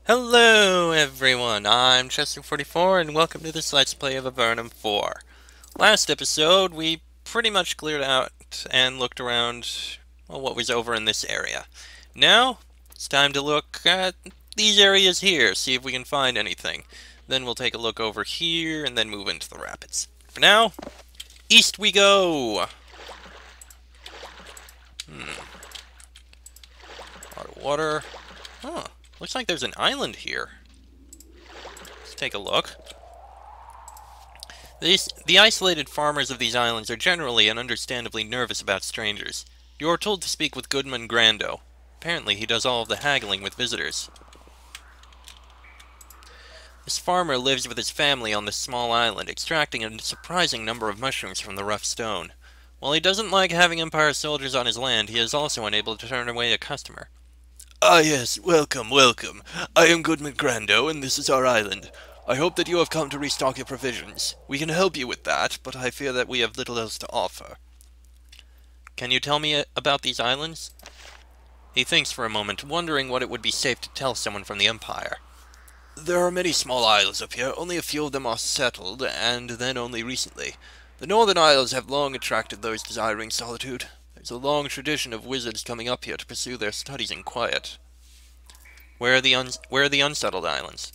Hello everyone, I'm Chester44 and welcome to this Let's Play of Avernum 4. Last episode, we pretty much cleared out and looked around, well, what was over in this area. Now, it's time to look at these areas here, see if we can find anything. Then we'll take a look over here and then move into the rapids. For now, east we go! A lot of water. Huh. Looks like there's an island here. Let's take a look. The isolated farmers of these islands are generally and understandably nervous about strangers. You are told to speak with Goodman Grando. Apparently he does all of the haggling with visitors. This farmer lives with his family on this small island, extracting a surprising number of mushrooms from the rough stone. While he doesn't like having Empire soldiers on his land, he is also unable to turn away a customer. Ah yes, welcome, welcome. I am Goodman Grando, and this is our island. I hope that you have come to restock your provisions. We can help you with that, but I fear that we have little else to offer. Can you tell me about these islands? He thinks for a moment, wondering what it would be safe to tell someone from the Empire. There are many small isles up here, only a few of them are settled, and then only recently. The northern isles have long attracted those desiring solitude. There's a long tradition of wizards coming up here to pursue their studies in quiet. Where are the unsettled islands?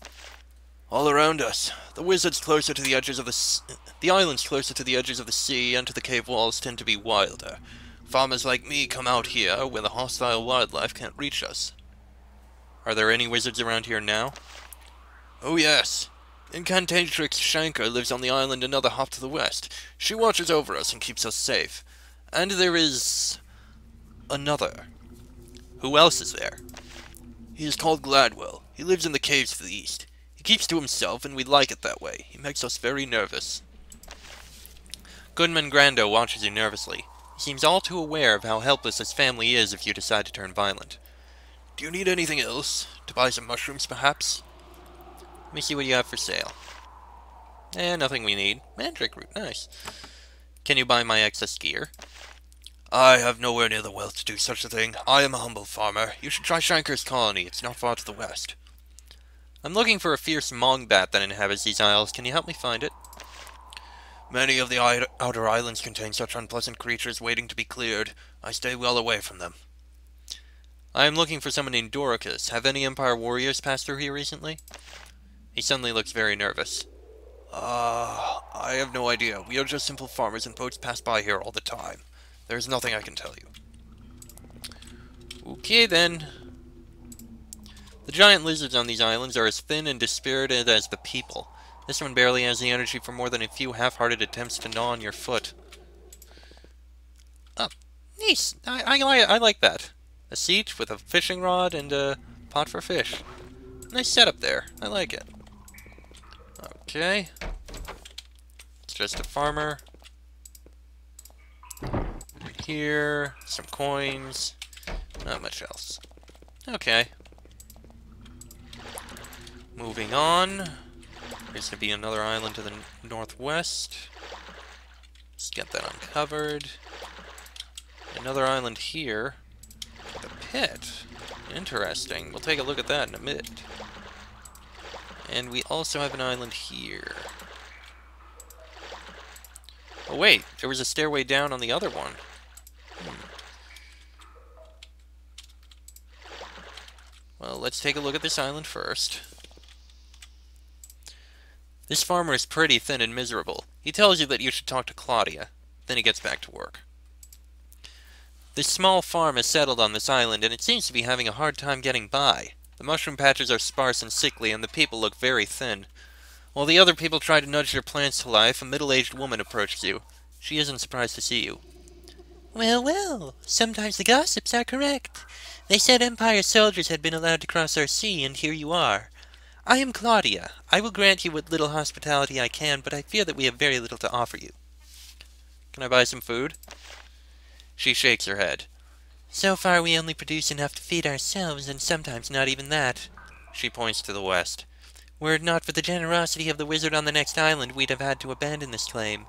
All around us. The wizards closer to the edges of the islands closer to the edges of the sea and to the cave walls tend to be wilder. Farmers like me come out here where the hostile wildlife can't reach us. Are there any wizards around here now? Oh yes. Incantatrix Shanker lives on the island another hop to the west. She watches over us and keeps us safe. And there is another. Who else is there? He is called Gladwell. He lives in the caves to the east. He keeps to himself, and we like it that way. He makes us very nervous. Goodman Grando watches you nervously. He seems all too aware of how helpless his family is if you decide to turn violent. Do you need anything else? To buy some mushrooms, perhaps? Let me see what you have for sale. Nothing we need. Mandrake root, nice. Can you buy my excess gear? I have nowhere near the wealth to do such a thing. I am a humble farmer. You should try Shanker's colony. It's not far to the west. I'm looking for a fierce mongbat that inhabits these isles. Can you help me find it? Many of the outer islands contain such unpleasant creatures waiting to be cleared. I stay well away from them. I am looking for someone named Doricus. Have any Empire warriors passed through here recently? He suddenly looks very nervous. I have no idea. We are just simple farmers and boats pass by here all the time. There is nothing I can tell you. Okay then. The giant lizards on these islands are as thin and dispirited as the people. This one barely has the energy for more than a few half-hearted attempts to gnaw on your foot. Oh, nice. I like that. A seat with a fishing rod and a pot for fish. Nice setup there. I like it. Okay. It's just a farmer. Right here. Some coins. Not much else. Okay. Moving on. There's going to be another island to the northwest. Let's get that uncovered. Another island here. With a pit. Interesting. We'll take a look at that in a minute. And we also have an island here. Oh wait, there was a stairway down on the other one. Well, let's take a look at this island first. This farmer is pretty thin and miserable. He tells you that you should talk to Claudia. Then he gets back to work. This small farm is settled on this island, and it seems to be having a hard time getting by. The mushroom patches are sparse and sickly, and the people look very thin. While the other people try to nudge their plants to life, a middle-aged woman approaches you. She isn't surprised to see you. Well, well, sometimes the gossips are correct. They said Empire soldiers had been allowed to cross our sea, and here you are. I am Claudia. I will grant you what little hospitality I can, but I fear that we have very little to offer you. Can I buy some food? She shakes her head. So far we only produce enough to feed ourselves, and sometimes not even that. She points to the west. Were it not for the generosity of the wizard on the next island, we'd have had to abandon this claim.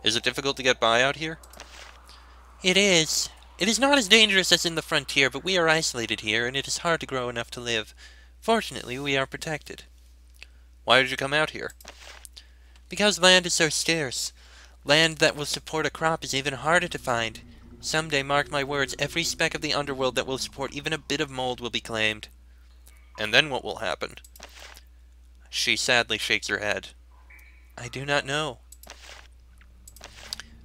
Is it difficult to get by out here? It is. It is not as dangerous as in the frontier, but we are isolated here, and it is hard to grow enough to live. Fortunately, we are protected. Why did you come out here? Because land is so scarce. Land that will support a crop is even harder to find. Someday, mark my words, every speck of the underworld that will support even a bit of mold will be claimed. And then what will happen? She sadly shakes her head. I do not know.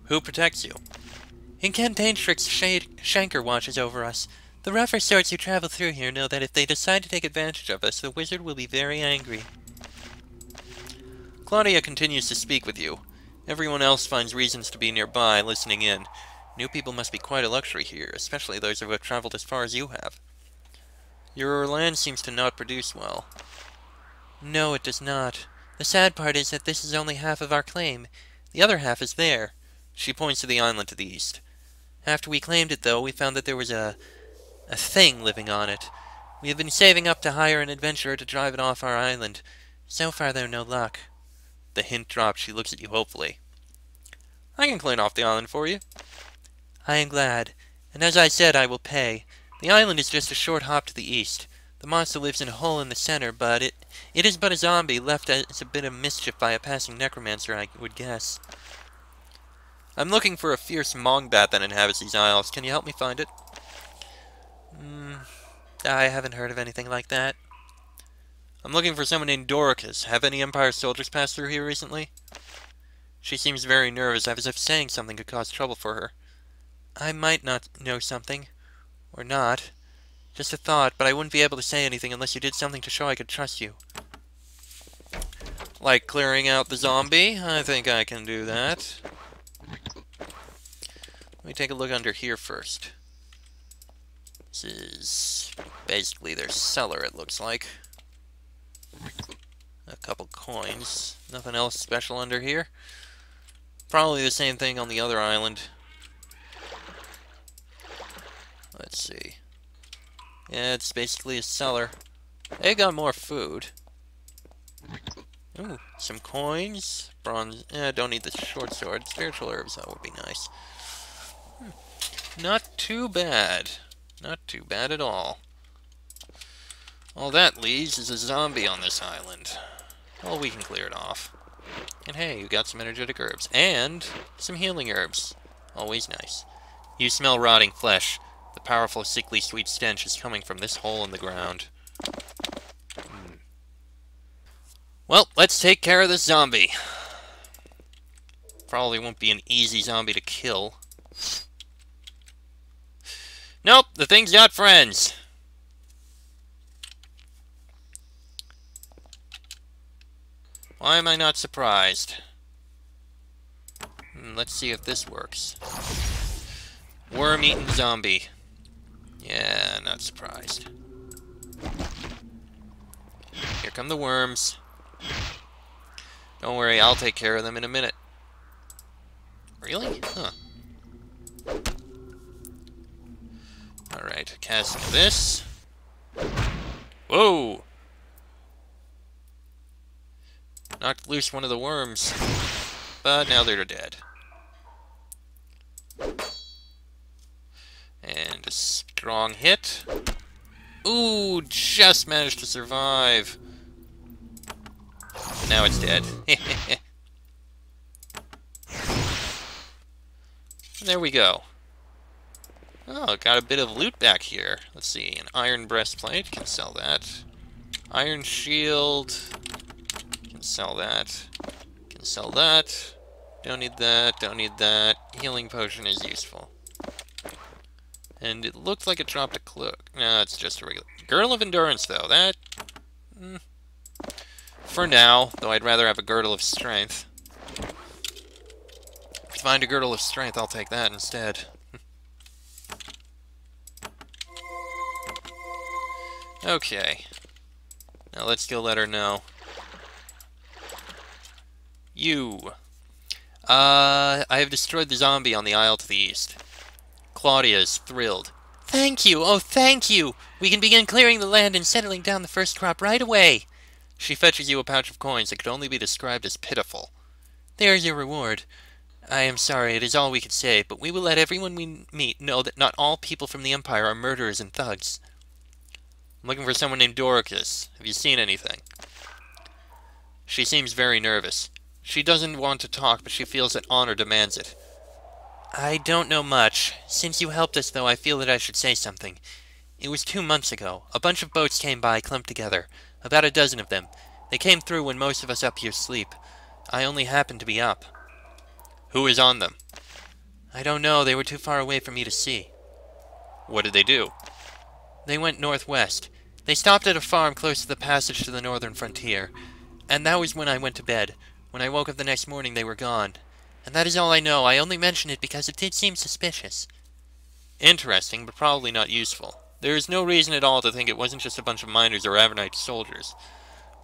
Who protects you? Incantatrix Shanker watches over us. The rougher sorts who travel through here know that if they decide to take advantage of us, the wizard will be very angry. Claudia continues to speak with you. Everyone else finds reasons to be nearby, listening in. New people must be quite a luxury here, especially those who have traveled as far as you have. Your land seems to not produce well. No, it does not. The sad part is that this is only half of our claim. The other half is there. She points to the island to the east. After we claimed it, though, we found that there was a thing living on it. We have been saving up to hire an adventurer to drive it off our island. So far, though, no luck. The hint drops. She looks at you hopefully. I can clean off the island for you. I am glad, and as I said, I will pay. The island is just a short hop to the east. The monster lives in a hole in the center, but it is but a zombie left as a bit of mischief by a passing necromancer, I would guess. I'm looking for a fierce mongbat that inhabits these isles. Can you help me find it? I haven't heard of anything like that. I'm looking for someone named Doricus. Have any Empire soldiers passed through here recently? She seems very nervous, as if saying something could cause trouble for her. I might not know something. Or not. Just a thought, but I wouldn't be able to say anything unless you did something to show I could trust you. Like clearing out the zombie? I think I can do that. Let me take a look under here first. This is basically their cellar, it looks like. A couple coins. Nothing else special under here. Probably the same thing on the other island. Let's see. Yeah, it's basically a cellar. They got more food. Ooh, some coins. Bronze. Don't need the short sword. Spiritual herbs, that would be nice. Not too bad. Not too bad at all. All that leaves is a zombie on this island. Well, we can clear it off. And hey, you got some energetic herbs. And some healing herbs. Always nice. You smell rotting flesh. The powerful, sickly, sweet stench is coming from this hole in the ground. Well, let's take care of this zombie. Probably won't be an easy zombie to kill. Nope, the thing's got friends. Why am I not surprised? Let's see if this works. Worm-eaten zombie. Yeah, not surprised. Here come the worms. Don't worry, I'll take care of them in a minute. Really? Huh. Alright, casting this. Whoa! Knocked loose one of the worms. But now they're dead. And a strong hit. Ooh, just managed to survive. Now it's dead. And there we go. Oh, got a bit of loot back here. Let's see, an iron breastplate, can sell that. Iron shield, can sell that. Can sell that. Don't need that, don't need that. Healing potion is useful. And it looks like it dropped a cloak. No, it's just a regular... Girdle of Endurance, though. That... For now, though I'd rather have a Girdle of Strength. If you find a Girdle of Strength, I'll take that instead. Okay. Now let's go let her know. You. I have destroyed the zombie on the isle to the east. Claudia is thrilled. Thank you! Oh, thank you! We can begin clearing the land and settling down the first crop right away. She fetches you a pouch of coins that could only be described as pitiful. There is your reward. I am sorry, it is all we could say, but we will let everyone we meet know that not all people from the Empire are murderers and thugs. I'm looking for someone named Dorcas. Have you seen anything? She seems very nervous. She doesn't want to talk, but she feels that honor demands it. I don't know much. Since you helped us, though, I feel that I should say something. It was 2 months ago. A bunch of boats came by, clumped together. About a dozen of them. They came through when most of us up here sleep. I only happened to be up. Who is on them? I don't know. They were too far away for me to see. What did they do? They went northwest. They stopped at a farm close to the passage to the northern frontier. And that was when I went to bed. When I woke up the next morning, they were gone. And that is all I know. I only mention it because it did seem suspicious. Interesting, but probably not useful. There is no reason at all to think it wasn't just a bunch of miners or Avernite soldiers.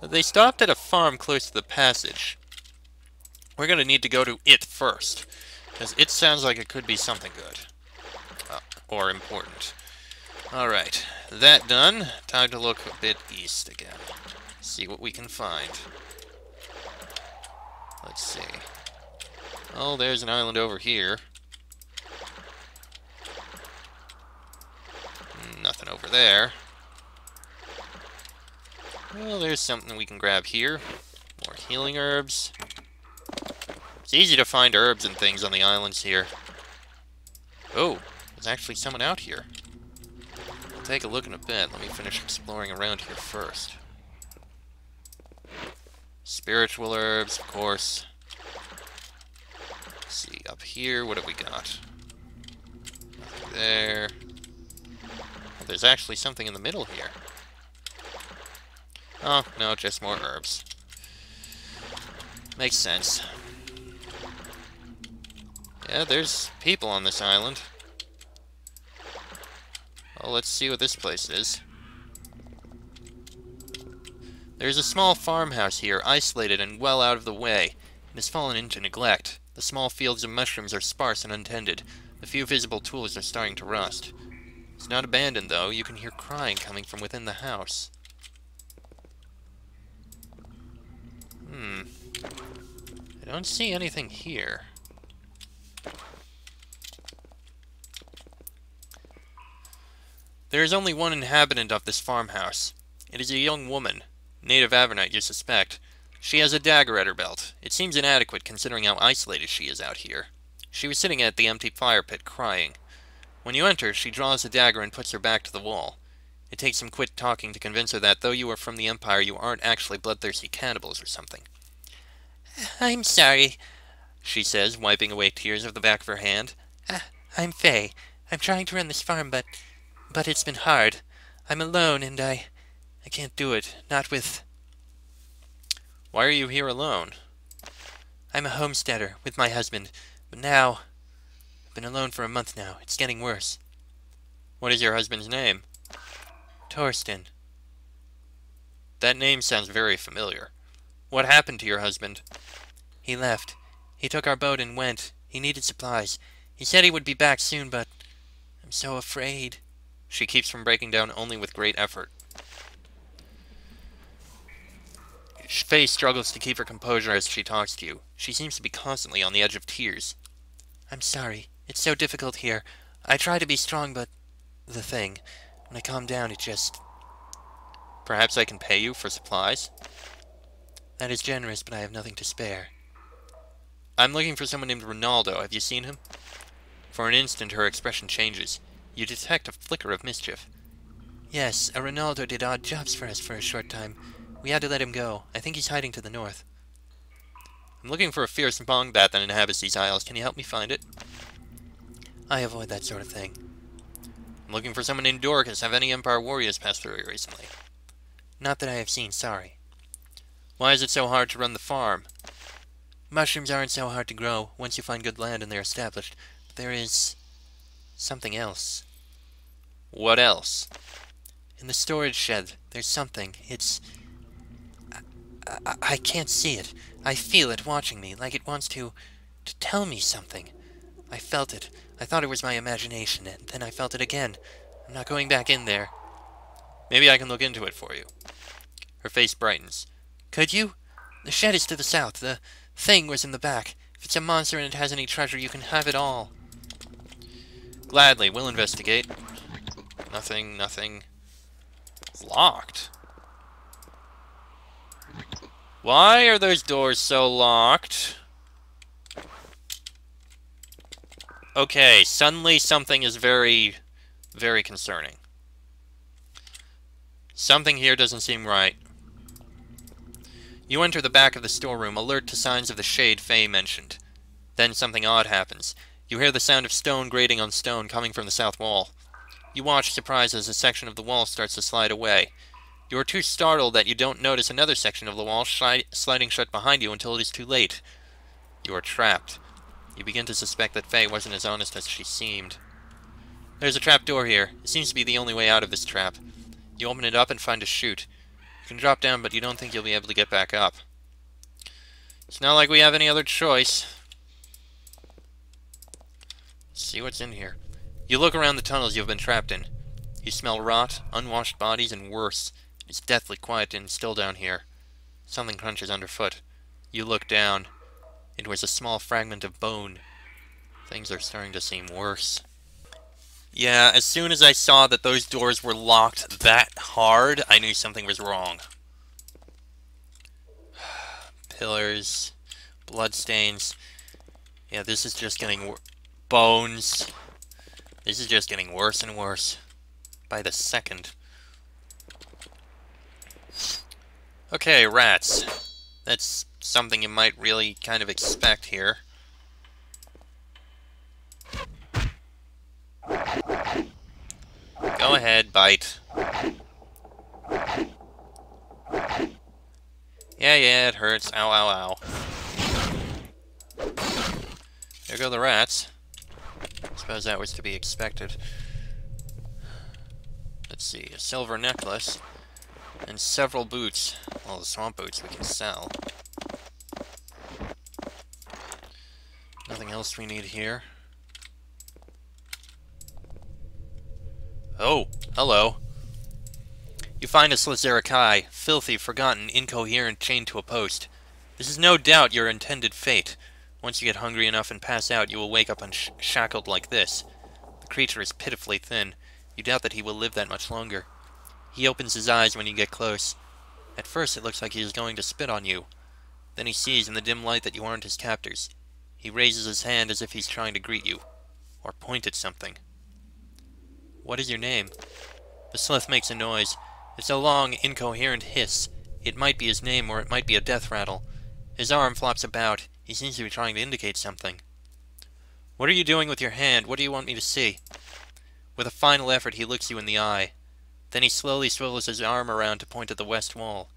But they stopped at a farm close to the passage. We're going to need to go to it first, because it sounds like it could be something good. Or important. Alright, that done. Time to look a bit east again. See what we can find. Let's see. Oh, there's an island over here. Nothing over there. Well, there's something we can grab here. More healing herbs. It's easy to find herbs and things on the islands here. Oh, there's actually someone out here. I'll take a look in a bit. Let me finish exploring around here first. Spiritual herbs, of course. Let's see, up here, what have we got? Nothing there. Oh, there's actually something in the middle here. Oh, no, just more herbs. Makes sense. Yeah, there's people on this island. Well, let's see what this place is. There's a small farmhouse here, isolated and well out of the way. It has fallen into neglect. The small fields of mushrooms are sparse and untended. The few visible tools are starting to rust. It's not abandoned, though. You can hear crying coming from within the house. I don't see anything here. There is only one inhabitant of this farmhouse. It is a young woman. Native Avernite, you suspect. She has a dagger at her belt. It seems inadequate considering how isolated she is out here. She was sitting at the empty fire pit, crying. When you enter, she draws the dagger and puts her back to the wall. It takes some quick talking to convince her that though you are from the Empire, you aren't actually bloodthirsty cannibals or something. I'm sorry, she says, wiping away tears of the back of her hand. I'm Faye. I'm trying to run this farm, but it's been hard. I'm alone, and I can't do it. Not with... Why are you here alone? I'm a homesteader with my husband, but now... I've been alone for a month now. It's getting worse. What is your husband's name? Torsten. That name sounds very familiar. What happened to your husband? He left. He took our boat and went. He needed supplies. He said he would be back soon, but I'm so afraid. She keeps from breaking down only with great effort. Faye struggles to keep her composure as she talks to you. She seems to be constantly on the edge of tears. I'm sorry. It's so difficult here. I try to be strong, but... the thing. When I calm down, it just... Perhaps I can pay you for supplies? That is generous, but I have nothing to spare. I'm looking for someone named Ronaldo. Have you seen him? For an instant, her expression changes. You detect a flicker of mischief. Yes, a Ronaldo did odd jobs for us for a short time. We had to let him go. I think he's hiding to the north. I'm looking for a fierce bongbat that inhabits these isles. Can you help me find it? I avoid that sort of thing. I'm looking for someone named Dorcas. Have any Empire warriors passed through here recently? Not that I have seen, sorry. Why is it so hard to run the farm? Mushrooms aren't so hard to grow once you find good land and they're established. But there is... something else. What else? In the storage shed, there's something. It's... I can't see it. I feel it watching me, like it wants to tell me something. I felt it. I thought it was my imagination, and then I felt it again. I'm not going back in there. Maybe I can look into it for you. Her face brightens. Could you? The shed is to the south. The thing was in the back. If it's a monster and it has any treasure, you can have it all. Gladly, we'll investigate. Nothing. Locked? Why are those doors so locked? Okay, suddenly something is very, very concerning. Something here doesn't seem right. You enter the back of the storeroom, alert to signs of the shade Faye mentioned. Then something odd happens. You hear the sound of stone grating on stone coming from the south wall. You watch, surprised, as a section of the wall starts to slide away. You are too startled that you don't notice another section of the wall sliding shut behind you until it is too late. You are trapped. You begin to suspect that Faye wasn't as honest as she seemed. There's a trap door here. It seems to be the only way out of this trap. You open it up and find a chute. You can drop down, but you don't think you'll be able to get back up. It's not like we have any other choice. Let's see what's in here. You look around the tunnels you have been trapped in. You smell rot, unwashed bodies, and worse. It's deathly quiet and still down here. Something crunches underfoot. You look down. It was a small fragment of bone. Things are starting to seem worse. Yeah, as soon as I saw that those doors were locked that hard, I knew something was wrong. Pillars, bloodstains. Yeah, this is just getting bones. This is just getting worse and worse by the second. Okay, rats. That's something you might really kind of expect here. Go ahead, bite. Yeah, it hurts. Ow, ow, ow. There go the rats. Suppose that was to be expected. Let's see, a silver necklace. And several boots. Well, the swamp boots we can sell. Nothing else we need here. Oh, hello. You find a Slazerakai, filthy, forgotten, incoherent, chained to a post. This is no doubt your intended fate. Once you get hungry enough and pass out, you will wake up unshackled like this. The creature is pitifully thin. You doubt that he will live that much longer. He opens his eyes when you get close. At first it looks like he is going to spit on you. Then he sees in the dim light that you aren't his captors. He raises his hand as if he's trying to greet you. Or point at something. What is your name? The Slith makes a noise. It's a long, incoherent hiss. It might be his name, or it might be a death rattle. His arm flops about. He seems to be trying to indicate something. What are you doing with your hand? What do you want me to see? With a final effort, he looks you in the eye. Then he slowly swivels his arm around to point at the west wall.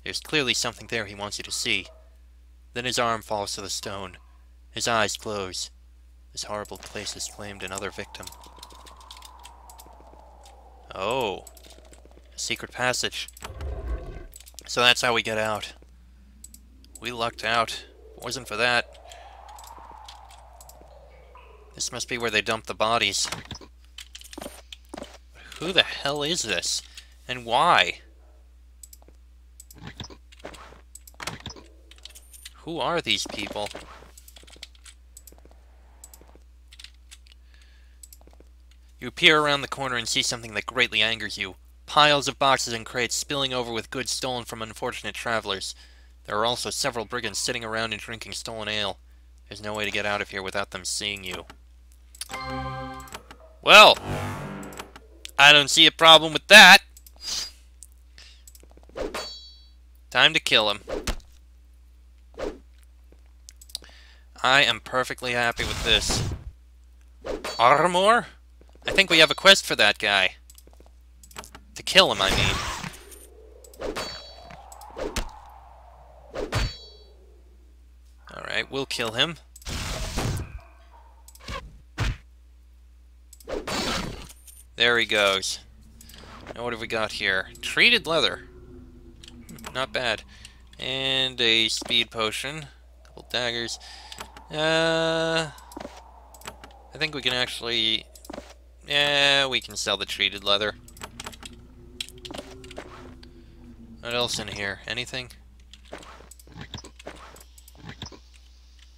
There's clearly something there he wants you to see. Then his arm falls to the stone. His eyes close. This horrible place has claimed another victim. Oh. A secret passage. So that's how we get out. We lucked out. If it wasn't for that. This must be where they dump the bodies. Who the hell is this? And why? Who are these people? You peer around the corner and see something that greatly angers you. Piles of boxes and crates spilling over with goods stolen from unfortunate travelers. There are also several brigands sitting around and drinking stolen ale. There's no way to get out of here without them seeing you. Well, I don't see a problem with that. Time to kill him. I am perfectly happy with this. Armor? I think we have a quest for that guy. To kill him, I mean. Alright, we'll kill him. There he goes. Now what have we got here? Treated leather. Not bad. And a speed potion. A couple daggers. I think we can actually... Yeah, we can sell the treated leather. What else in here? Anything?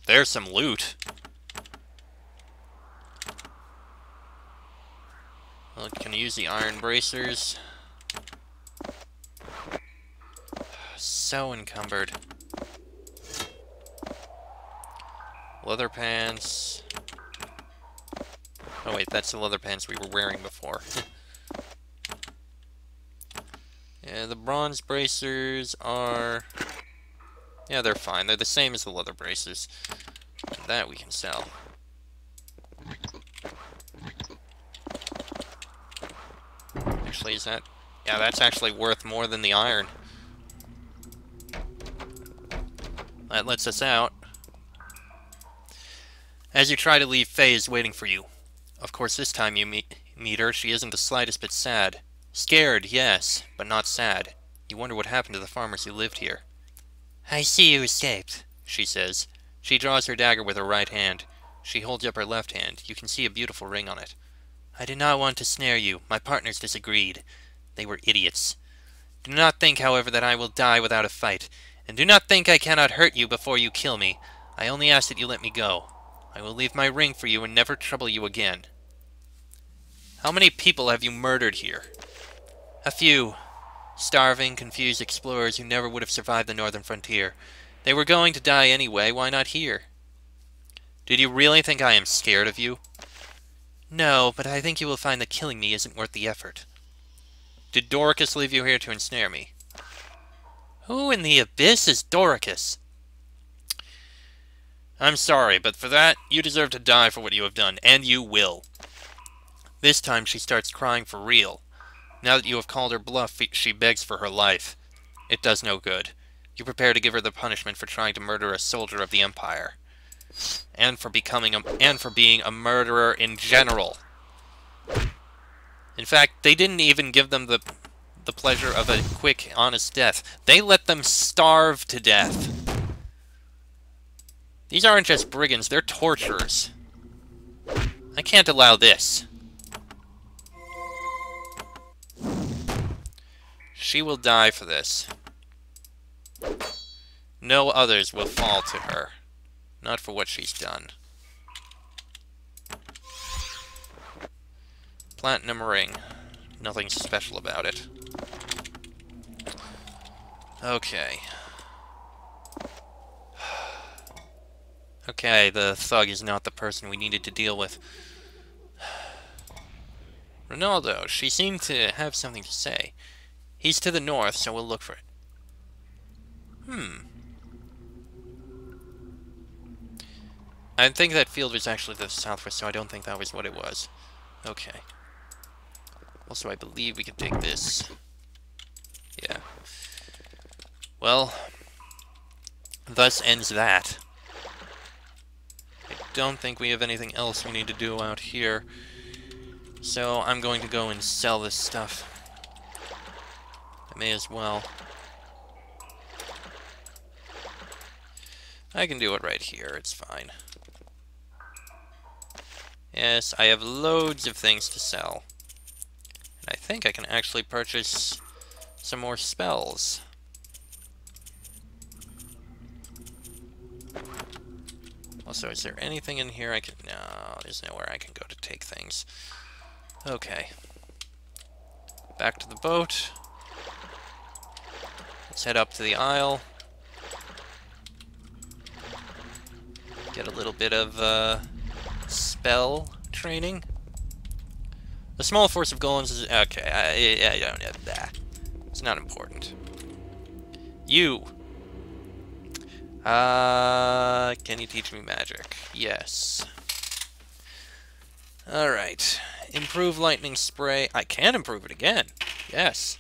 There's some loot. Well, can use the iron bracers. so encumbered. Leather pants. Oh wait, that's the leather pants we were wearing before. Yeah, the bronze bracers are... Yeah, they're fine. They're the same as the leather bracers. And that we can sell. Actually, is that... Yeah, that's actually worth more than the iron. That lets us out. As you try to leave, Faye is waiting for you. Of course, this time you meet her, she isn't the slightest bit sad. Scared, yes, but not sad. You wonder what happened to the farmers who lived here. I see you escaped, she says. She draws her dagger with her right hand. She holds up her left hand. You can see a beautiful ring on it. I did not want to snare you. My partners disagreed. They were idiots. Do not think, however, that I will die without a fight. And do not think I cannot hurt you before you kill me. I only ask that you let me go. I will leave my ring for you and never trouble you again. How many people have you murdered here? A few. Starving, confused explorers who never would have survived the northern frontier. They were going to die anyway, why not here? Did you really think I am scared of you? No, but I think you will find that killing me isn't worth the effort. Did Dorcas leave you here to ensnare me? Who in the abyss is Dorcas? I'm sorry, but for that, you deserve to die for what you have done, and you will. This time she starts crying for real. Now that you have called her bluff, she begs for her life. It does no good. You prepare to give her the punishment for trying to murder a soldier of the Empire. And for being a murderer in general. In fact, they didn't even give them the pleasure of a quick, honest death. They let them starve to death. These aren't just brigands, they're torturers. I can't allow this. She will die for this. No others will fall to her. Not for what she's done. Platinum ring. Nothing special about it. Okay. Okay, the thug is not the person we needed to deal with. Ronaldo, she seemed to have something to say. He's to the north, so we'll look for it. I think that field was actually to the southwest, so I don't think that was what it was. Okay. Also, I believe we could take this. Yeah. Well, thus ends that. I don't think we have anything else we need to do out here. So I'm going to go and sell this stuff. I may as well. I can do it right here, it's fine. Yes, I have loads of things to sell. And I think I can actually purchase some more spells. Also, is there anything in here I can... No, there's nowhere I can go to take things. Okay. Back to the boat. Let's head up to the isle. Get a little bit of, spell training. The small force of golems is... Okay, I don't have that. It's not important. You! Can you teach me magic? Yes. Alright. Improve lightning spray. I can improve it again. Yes.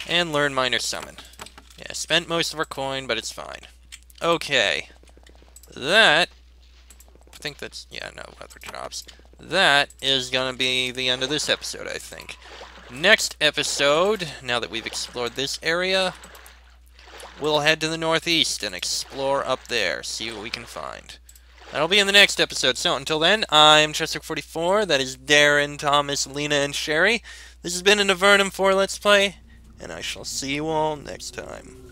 And learn minor summon. Yeah, spent most of our coin, but it's fine. Okay. That... I think that's... Yeah, no other jobs. That is gonna be the end of this episode, I think. Next episode, now that we've explored this area, we'll head to the northeast and explore up there, see what we can find. That'll be in the next episode, so until then, I'm Chester44, that is Darren, Thomas, Lena, and Sherry. This has been an Avernum 4 Let's Play, and I shall see you all next time.